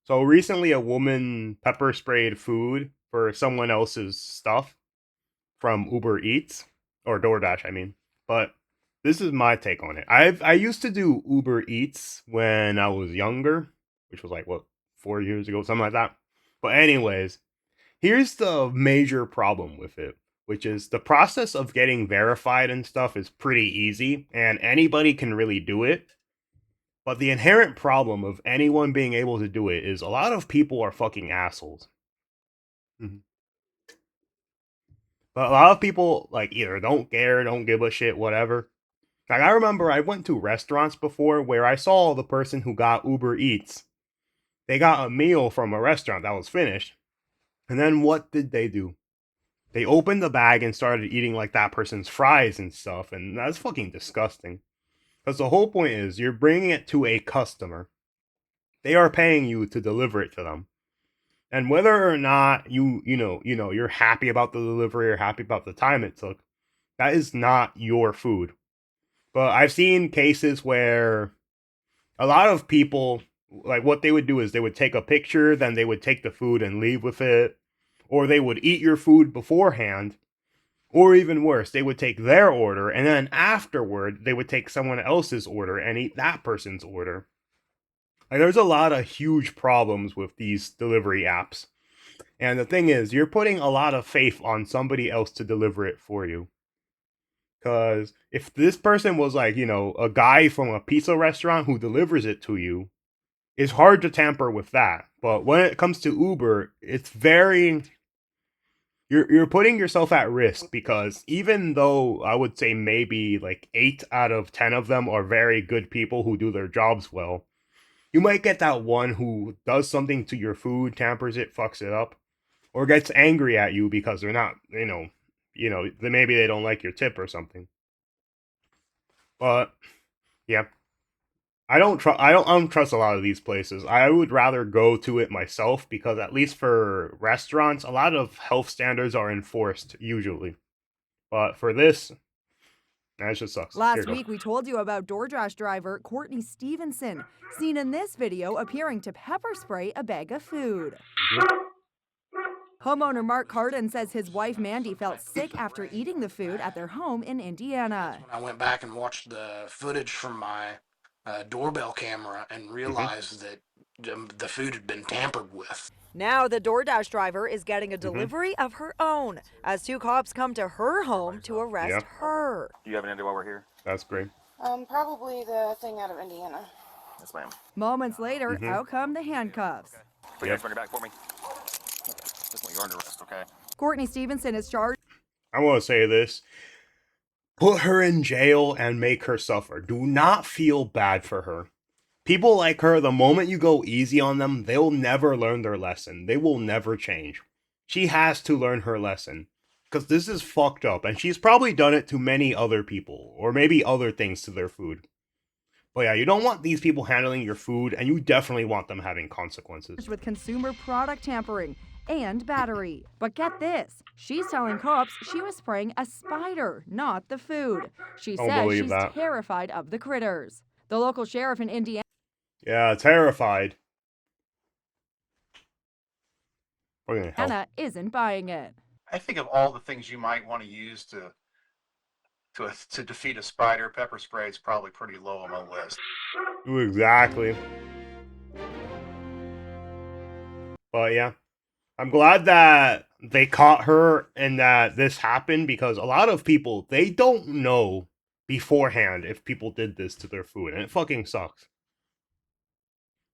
So recently, a woman pepper sprayed food for someone else's stuff from Uber Eats or DoorDash, I mean. But this is my take on it. I used to do Uber Eats when I was younger, which was like what 4 years ago, something like that. But anyways, here's the major problem with it, which is the process of getting verified and stuff is pretty easy, and anybody can really do it. But the inherent problem of anyone being able to do it is a lot of people are fucking assholes. Mhm. But a lot of people like either don't care, don't give a shit, whatever. Like I remember I went to restaurants before where I saw the person who got Uber Eats. They got a meal from a restaurant that was finished. And then what did they do? They opened the bag and started eating like that person's fries and stuff, and that's fucking disgusting. Because the whole point is you're bringing it to a customer. They are paying you to deliver it to them. And whether or not you're happy about the delivery or happy about the time it took, that is not your food. But I've seen cases where a lot of people, like, what they would do is they would take a picture, then they would take the food and leave with it, or they would eat your food beforehand, or even worse, they would take their order and then afterward they would take someone else's order and eat that person's order. Like, there's a lot of huge problems with these delivery apps. And the thing is, you're putting a lot of faith on somebody else to deliver it for you. Because if this person was like, a guy from a pizza restaurant who delivers it to you, it's hard to tamper with that. But when it comes to Uber, it's very you're putting yourself at risk because even though I would say maybe like 8 out of 10 of them are very good people who do their jobs well, you might get that one who does something to your food, tampers it, fucks it up, or gets angry at you because they're not, maybe they don't like your tip or something. But yeah, I don't trust a lot of these places. I would rather go to it myself because at least for restaurants, a lot of health standards are enforced usually. But for this, that just sucks. Here you Last go. week, we told you about DoorDash driver Courtney Stevenson, seen in this video appearing to pepper spray a bag of food. Homeowner Mark Carden says his wife Mandy felt sick after eating the food at their home in Indiana. When I went back and watched the footage from my doorbell camera and Mm-hmm. realized that the food had been tampered with. Now the DoorDash driver is getting a Mm-hmm. delivery of her own as two cops come to her home to arrest Yeah, her. Do you have an idea why we're here? that's great. Probably the thing out of Indiana. Yes, ma'am. Moments later, Mm-hmm. out come the handcuffs. Put your hands behind your back for me. Just want you under arrest, okay? Courtney Stevenson is charged I want to say this. Put her in jail and make her suffer. Do not feel bad for her. People like her, the moment you go easy on them, they'll never learn their lesson. They will never change. She has to learn her lesson. Because this is fucked up. And she's probably done it to many other people. Or maybe other things to their food. But yeah, you don't want these people handling your food. And you definitely want them having consequences. with consumer product tampering and battery. But get this, she's telling cops she was spraying a spider, not the food. She Don't says believe she's that. terrified of the critters. The local sheriff in Indiana Yeah, terrified. Fucking hell. isn't buying it. I think of all the things you might want to use to defeat a spider, pepper spray is probably pretty low on my list. Exactly. But yeah, I'm glad that they caught her and that this happened because a lot of people, they don't know beforehand if people did this to their food, and it fucking sucks.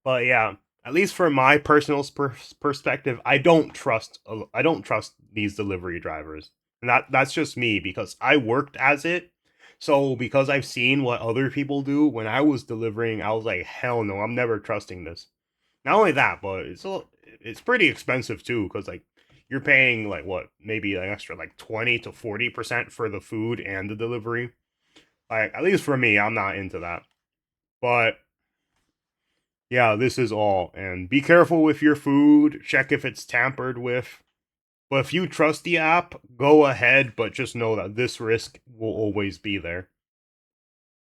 But yeah, at least from my personal perspective, I don't trust these delivery drivers. And that's just me because I worked as it. So because I've seen what other people do when I was delivering, I was like, hell no, I'm never trusting this. Not only that, but it's pretty expensive too because like you're paying like what, maybe an extra like 20 to 40% for the food and the delivery. Like, at least for me, I'm not into that. But yeah, this is all. And be careful with your food. Check if it's tampered with. But if you trust the app, go ahead, but just know that this risk will always be there.